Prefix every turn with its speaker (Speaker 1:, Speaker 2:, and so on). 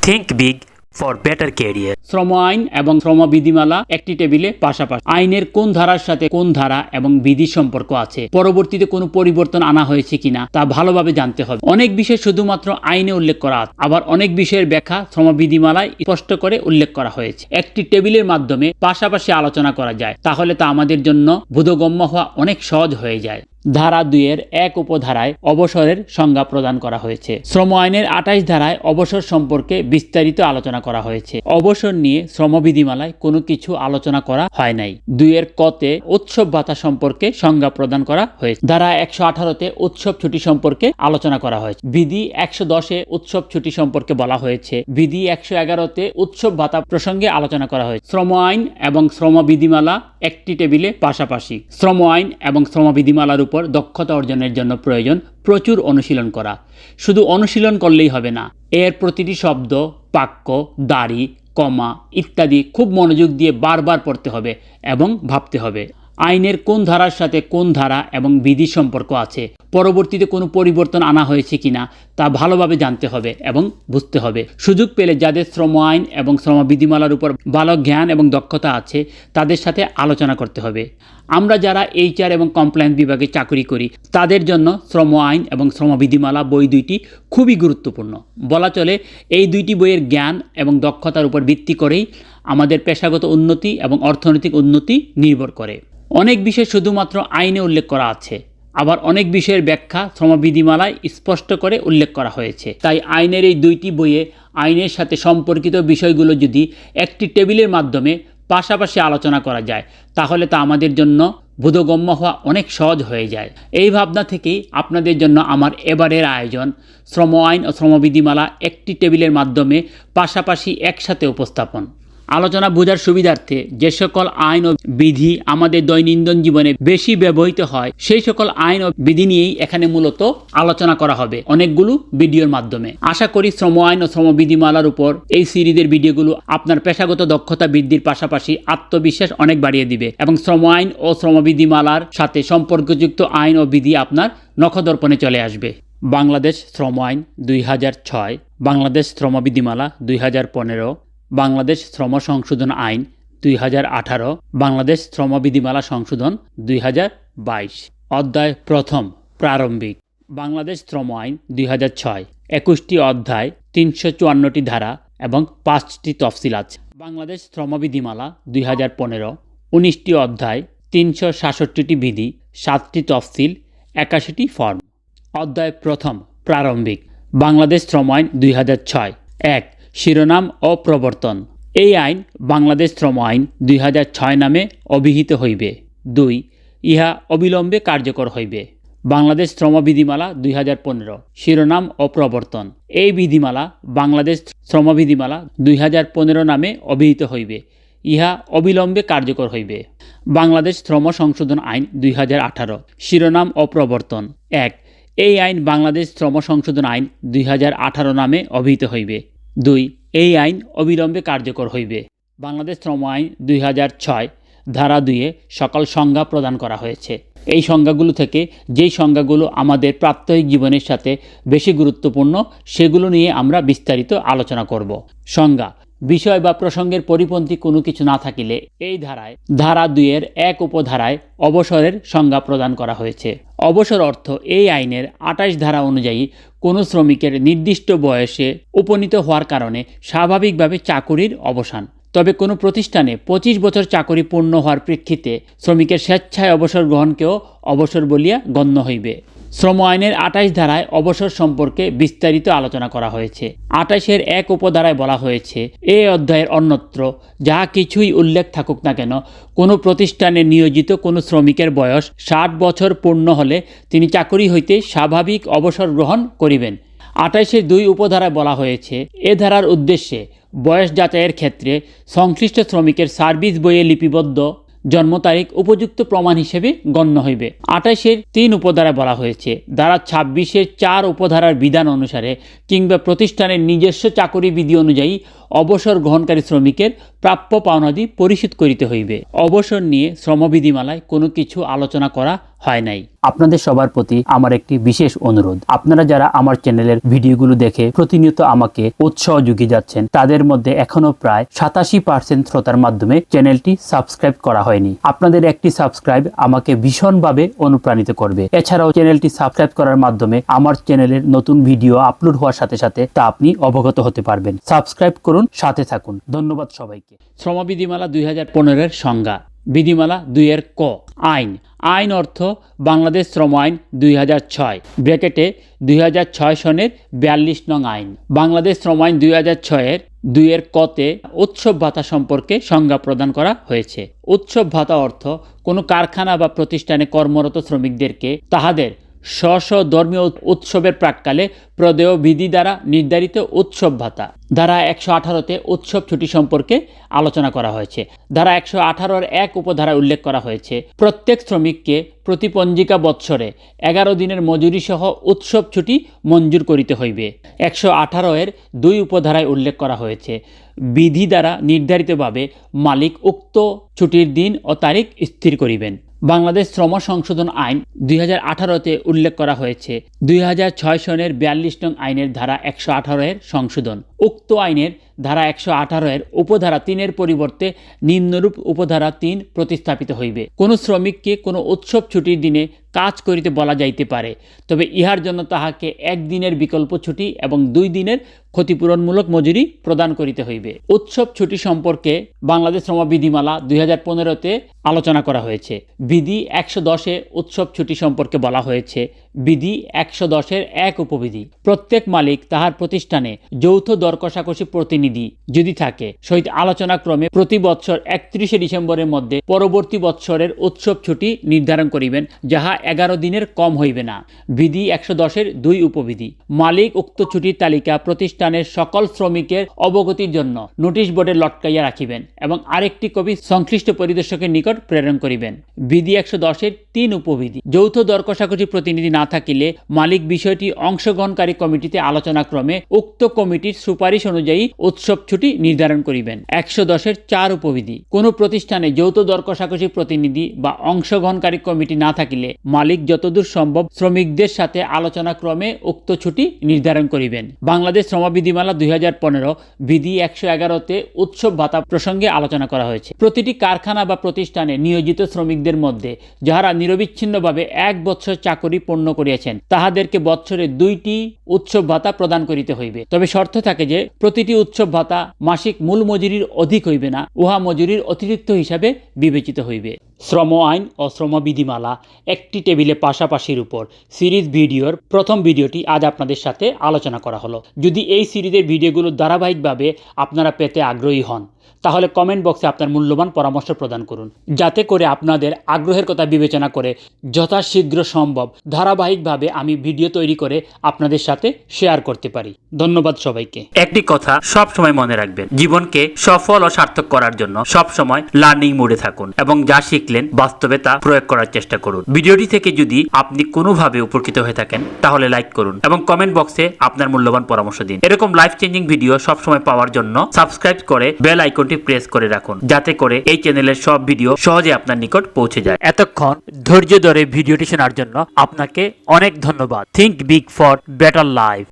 Speaker 1: Think big for better career.
Speaker 2: শ্রম আইন এবং শ্রম বিধিমালা একটি টেবিলে পাশাপাশি। আইনের কোন ধারার সাথে কোন ধারা এবং বিধি সম্পর্ক আছে, পরবর্তীতে কোনো পরিবর্তন আনা হয়েছে কিনা তা ভালোভাবে জানতে হবে। অনেক বিষয় শুধুমাত্র আইনে উল্লেখ করা আছে, আবার অনেক বিষয়ের ব্যাখ্যা শ্রম বিধিমালায় স্পষ্ট করে উল্লেখ করা হয়েছে। একটি টেবিলের মাধ্যমে পাশাপাশি আলোচনা করা যায়, তাহলে তা আমাদের জন্য বোধগম্য হওয়া অনেক সহজ হয়ে যায়। ধারা 2-এর 1 উপধারায় অবসরের সংজ্ঞা প্রদান করা হয়েছে। শ্রম আইনের 28 ধারায় অবসর সম্পর্কে বিস্তারিত আলোচনা করা হয়েছে। অবসর নিয়ে শ্রম বিধিমালায় কোনো কিছু আলোচনা করা হয় নাই। 2-এর ক-তে উৎসব ভাতা সম্পর্কে সংজ্ঞা প্রদান করা হয়েছে। ধারা 118-তে উৎসব ছুটি সম্পর্কে আলোচনা করা হয়েছে। বিধি 110-এ উৎসব ছুটি সম্পর্কে বলা হয়েছে। বিধি 111-তে উৎসব ভাতা প্রসঙ্গে আলোচনা করা হয়েছে। শ্রম আইন এবং শ্রম বিধিমালা একটি টেবিলে পাশাপাশি। শ্রম আইন এবং শ্রম বিধিমালার উপর দক্ষতা অর্জনের জন্য প্রয়োজন প্রচুর অনুশীলন করা। শুধু অনুশীলন করলেই হবে না, এর প্রতিটি শব্দ, বাক্য, দাড়ি, কমা ইত্যাদি খুব মনোযোগ দিয়ে বারবার পড়তে হবে এবং ভাবতে হবে। আইনের কোন ধারার সাথে কোন ধারা এবং বিধি সম্পর্ক আছে, পরবর্তীতে কোনো পরিবর্তন আনা হয়েছে কিনা তা ভালোভাবে জানতে হবে এবং বুঝতে হবে। সুযোগ পেলে যাদের শ্রম আইন এবং শ্রম বিধিমালার উপর ভালো জ্ঞান এবং দক্ষতা আছে তাদের সাথে আলোচনা করতে হবে। আমরা যারা HR এবং কমপ্লায়েন্স বিভাগে চাকরি করি তাদের জন্য শ্রম আইন এবং শ্রম বিধিমালা বই দুইটি খুবই গুরুত্বপূর্ণ। বলা চলে এই দুইটি বইয়ের জ্ঞান এবং দক্ষতার উপর ভিত্তি করেই আমাদের পেশাগত উন্নতি এবং অর্থনৈতিক উন্নতি নির্ভর করে। অনেক বিষয় শুধুমাত্র আইনে উল্লেখ করা আছে, আবার অনেক বিষয়ের ব্যাখ্যা শ্রম বিধিমালায় স্পষ্ট করে উল্লেখ করা হয়েছে। তাই আইনের এই দুইটি বইয়ে আইনের সাথে সম্পর্কিত বিষয়গুলো যদি একটি টেবিলের মাধ্যমে পাশাপাশি আলোচনা করা যায়, তাহলে তা আমাদের জন্য বোধগম্য হওয়া অনেক সহজ হয়ে যায়। এই ভাবনা থেকেই আপনাদের জন্য আমার এবারের আয়োজন শ্রম আইন ও শ্রম বিধিমালা একটি টেবিলের মাধ্যমে পাশাপাশি একসাথে উপস্থাপন। আলোচনা বোঝার সুবিধার্থে যে সকল আইন ও বিধি আমাদের দৈনন্দিন জীবনে বেশি ব্যবহৃত হয় সেই সকল আইন ও বিধি নিয়েই এখানে মূলত আলোচনা করা হবে অনেকগুলো ভিডিওর মাধ্যমে। আশা করি শ্রম আইন ও শ্রম বিধিমালার উপর এই সিরিজের ভিডিওগুলো আপনার পেশাগত দক্ষতা বৃদ্ধির পাশাপাশি আত্মবিশ্বাস অনেক বাড়িয়ে দিবে এবং শ্রম আইন ও শ্রম বিধিমালার সাথে সম্পর্কযুক্ত আইন ও বিধি আপনার নখদর্পণে চলে আসবে। বাংলাদেশ শ্রম আইন 2006, বাংলাদেশ শ্রম বিধিমালা 2015, বাংলাদেশ শ্রম সংশোধন আইন 2018, বাংলাদেশ শ্রম বিধিমালা সংশোধন 2022। অধ্যায় প্রথম, প্রারম্ভিক। বাংলাদেশ শ্রম আইন 2006, 21টি অধ্যায়, 354টি ধারা এবং 5টি তফসিল আছে। বাংলাদেশ শ্রম বিধিমালা 2015, 19টি অধ্যায়, 366টি বিধি, 7টি তফসিল, 81টি ফর্ম। অধ্যায় প্রথম, প্রারম্ভিক। বাংলাদেশ শ্রম আইন 2006। 1. শিরোনাম ও প্রবর্তন। এই আইন বাংলাদেশ শ্রম আইন 2006 নামে অভিহিত হইবে। 2. ইহা অবিলম্বে কার্যকর হইবে। বাংলাদেশ শ্রম বিধিমালা 2015। শিরোনাম ও প্রবর্তন। এই বিধিমালা বাংলাদেশ শ্রম বিধিমালা 2015 নামে অভিহিত হইবে। ইহা অবিলম্বে কার্যকর হইবে। বাংলাদেশ শ্রম সংশোধন আইন 2018। শিরোনাম ও প্রবর্তন। 1. এই আইন বাংলাদেশ শ্রম সংশোধন আইন 2018 নামে অভিহিত হইবে। 2. এই আইন অবিলম্বে কার্যকর হইবে। বাংলাদেশ শ্রম আইন 2006 ধারা 2-এ সকল সংজ্ঞা প্রদান করা হয়েছে। এই সংজ্ঞাগুলো থেকে যেই সংজ্ঞাগুলো আমাদের প্রাত্যহিক জীবনের সাথে বেশি গুরুত্বপূর্ণ সেগুলো নিয়ে আমরা বিস্তারিত আলোচনা করব। সংজ্ঞা: বিষয় বা প্রসঙ্গের পরিপন্থী কোনো কিছু না থাকিলে এই ধারায় ধারা 2-এর 1 উপধারায় অবসরের সংজ্ঞা প্রদান করা হয়েছে। অবসর অর্থ এই আইনের 28 ধারা অনুযায়ী কোনো শ্রমিকের নির্দিষ্ট বয়সে উপনীত হওয়ার কারণে স্বাভাবিকভাবে চাকুরির অবসান। তবে কোনো প্রতিষ্ঠানে 25 বছর চাকুরি পূর্ণ হওয়ার প্রেক্ষিতে শ্রমিকের স্বেচ্ছায় অবসর গ্রহণকেও অবসর বলিয়া গণ্য হইবে। শ্রম আইনের 28 ধারায় অবসর সম্পর্কে বিস্তারিত আলোচনা করা হয়েছে। 28-এর 1 উপধারায় বলা হয়েছে, এই অধ্যায়ের অন্যত্র যাহা কিছুই উল্লেখ থাকুক না কেন, কোনো প্রতিষ্ঠানে নিয়োজিত কোনো শ্রমিকের বয়স 60 বছর পূর্ণ হলে তিনি চাকুরি হইতে স্বাভাবিক অবসর গ্রহণ করিবেন। 28-এর 2 উপধারায় বলা হয়েছে, এ ধারার উদ্দেশ্যে বয়স যাচাইয়ের ক্ষেত্রে সংশ্লিষ্ট শ্রমিকের সার্ভিস বইয়ে লিপিবদ্ধ জন্ম তারিখ উপযুক্ত প্রমাণ হিসেবে গণ্য হইবে। 28-এর 3 উপধারা বলা হয়েছে, ধারা 26-এর 4 উপধারার বিধান অনুসারে কিংবা প্রতিষ্ঠানের নিজস্ব চাকুরি বিধি অনুযায়ী অবসর গ্রহণকারী শ্রমিকের প্রাপ্য পাওনাদি পরিশোধ করিতে হইবে। অবসর নিয়ে শ্রমবিধিমালায় কোনো কিছু আলোচনা করা হয় নাই। আপনাদের সবার প্রতি আমার একটি বিশেষ অনুরোধ, আপনারা যারা আমার চ্যানেলের ভিডিওগুলো দেখে প্রতিনিয়ত আমাকে উৎসাহ যুগিয়ে যাচ্ছেন, তাদের মধ্যে এখনো প্রায় 87% শ্রোতার মাধ্যমে চ্যানেলটি সাবস্ক্রাইব করা হয়নি। আপনাদের একটি সাবস্ক্রাইব আমাকে ভীষণভাবে অনুপ্রাণিত করবে। এছাড়াও চ্যানেলটি সাবস্ক্রাইব করার মাধ্যমে আমার চ্যানেলের নতুন ভিডিও আপলোড হওয়ার সাথে সাথে তা আপনি অবগত হতে পারবেন। সাবস্ক্রাইব করুন, সাথে থাকুন। ধন্যবাদ সবাইকে। শ্রমবিধিমালা 2015-এর সংজ্ঞা। বিধিমালা 2-এর ক। আইন। আইন অর্থ বাংলাদেশ শ্রম আইন 2006 ব্র্যাকেটে 2006 সনের 42 নং আইন। বাংলাদেশ শ্রম আইন 2006-এর 2-এর কতে উৎসব ভাতা সম্পর্কে সংজ্ঞা প্রদান করা হয়েছে। উৎসব ভাতা অর্থ কোনো কারখানা বা প্রতিষ্ঠানে কর্মরত শ্রমিকদেরকে তাহাদের স্ব ধর্মীয় উৎসবের প্রাক্কালে প্রদেয় বিধি দ্বারা নির্ধারিত উৎসব ভাতা। ধারা 118-তে উৎসব ছুটি সম্পর্কে আলোচনা করা হয়েছে। ধারা 118-এর 1 উপধারায় উল্লেখ করা হয়েছে, প্রত্যেক শ্রমিককে প্রতি পঞ্জিকা বৎসরে 11 দিনের মজুরি সহ উৎসব ছুটি মঞ্জুর করিতে হইবে। 118-এর 2 উপধারায় উল্লেখ করা হয়েছে, বিধি দ্বারা নির্ধারিতভাবে মালিক উক্ত ছুটির দিন ও তারিখ স্থির করিবেন। বাংলাদেশ শ্রম সংশোধন আইন 2018-তে উল্লেখ করা হয়েছে 2006 সনের 42 নং আইনের ধারা 118-এর সংশোধন। উক্ত আইনের ধারা 118-এর উপধারা 3-এর পরিবর্তে নিম্নরূপ উপধারা 3 প্রতিস্থাপিত হইবে। কোনো শ্রমিককে কোনো উৎসব ছুটির দিনে কাজ করিতে বলা যাইতে পারে, তবে ইহার জন্য তাহাকে 1 দিনের বিকল্প ছুটি এবং 2 দিনের ক্ষতিপূরণমূলক মজুরি প্রদান করিতে হইবে। উৎসব ছুটি সম্পর্কে বাংলাদেশ শ্রম বিধিমালা 2015-তে আলোচনা করা হয়েছে। বিধি 110-এ উৎসব ছুটি সম্পর্কে বলা হয়েছে, বিধি 110-এর 1 উপবিধি। প্রত্যেক মালিক তাহার প্রতিষ্ঠানে যৌথ দর কষাকষি প্রতিনিধি যদি থাকে সহিত আলোচনা ক্রমে প্রতি বৎসর 31শে ডিসেম্বরের মধ্যে পরবর্তী বৎসরের উৎসব ছুটি নির্ধারণ করিবেন, যাহা 11 দিনের কম হইবে না। বিধি 110-এর 2 উপবিধি। মালিক উক্ত ছুটির তালিকা প্রতিষ্ঠানের সকল শ্রমিকের অবগতির জন্য নোটিশ বোর্ডে লটকাইয়া রাখিবেন এবং আরেকটি কপি সংশ্লিষ্ট পরিদর্শকের নিকট প্রেরণ করিবেন। বিধি 110-এর 3 উপবিধি। যৌথ দর কষাকষি প্রতিনিধি না থাকিলে মালিক বিষয়টি অংশগ্রহণকারী কমিটিতে আলোচনা ক্রমে উক্ত কমিটির সুপারিশ অনুযায়ী উৎসব ছুটি নির্ধারণ করিবেন। 110-এর 4 উপবিধি। কোনো প্রতিষ্ঠানে যৌথ দর কষাকষি প্রতিনিধি বা অংশগ্রহণকারী কমিটি না থাকিলে মালিক যতদূর সম্ভব শ্রমিকদের সাথে আলোচনা ক্রমে উক্ত ছুটি নির্ধারণ করিবেন। বাংলাদেশ শ্রমবিধিমালা 2015 বিধি 111-তে উৎসব ভাতা প্রসঙ্গে আলোচনা করা হয়েছে। প্রতিটি কারখানা বা প্রতিষ্ঠানে নিয়োজিত শ্রমিকদের মধ্যে যাহারা নিরবিচ্ছিন্নভাবে 1 বৎসর চাকরি পূর্ণ করিয়াছেন তাহাদেরকে বৎসরে 2টি উৎসব ভাতা প্রদান করিতে হইবে। তবে শর্ত থাকে যে প্রতিটি উৎসব ভাতা মাসিক মূল মজুরির অধিক হইবে না, উহা মজুরির অতিরিক্ত হিসাবে বিবেচিত হইবে। শ্রম আইন ও শ্রমবিধিমালা একটি টেবিলে পাশাপাশির উপর সিরিজ ভিডিওর প্রথম ভিডিওটি আজ আপনাদের সাথে আলোচনা করা হলো। যদি এই সিরিজের ভিডিওগুলো ধারাবাহিকভাবে আপনারা পেতে আগ্রহী হন তাহলে কমেন্ট বক্সে আপনার মূল্যবান পরামর্শ প্রদান করুন, যাতে করে আপনাদের আগ্রহের কথা বিবেচনা করে যথাশীঘ্র সম্ভব ধারাবাহিকভাবে আমি ভিডিও তৈরি করে আপনাদের সাথে শেয়ার করতে পারি। ধন্যবাদ সবাইকে।
Speaker 1: একটি কথা সব সময় মনে রাখবেন, জীবনকে সফল ও সার্থক করার জন্য সব সময় লার্নিং মোডে থাকুন এবং যা শিখলেন বাস্তবে তা প্রয়োগ করার চেষ্টা করুন। ভিডিওটি থেকে যদি আপনি কোনোভাবে উপকৃত হয়ে থাকেন তাহলে লাইক করুন এবং কমেন্ট বক্সে আপনার মূল্যবান পরামর্শ দিন। এরকম লাইফ চেঞ্জিং ভিডিও সব সময় পাওয়ার জন্য সাবস্ক্রাইব করে বেল আইকনটি প্রেস করে রাখুন, যাতে করে এই চ্যানেলের সব ভিডিও সহজে আপনার নিকট পৌঁছে যায়। এতক্ষণ ধৈর্য ধরে ভিডিওটি শোনার জন্য আপনাকে অনেক ধন্যবাদ। Think big for better life.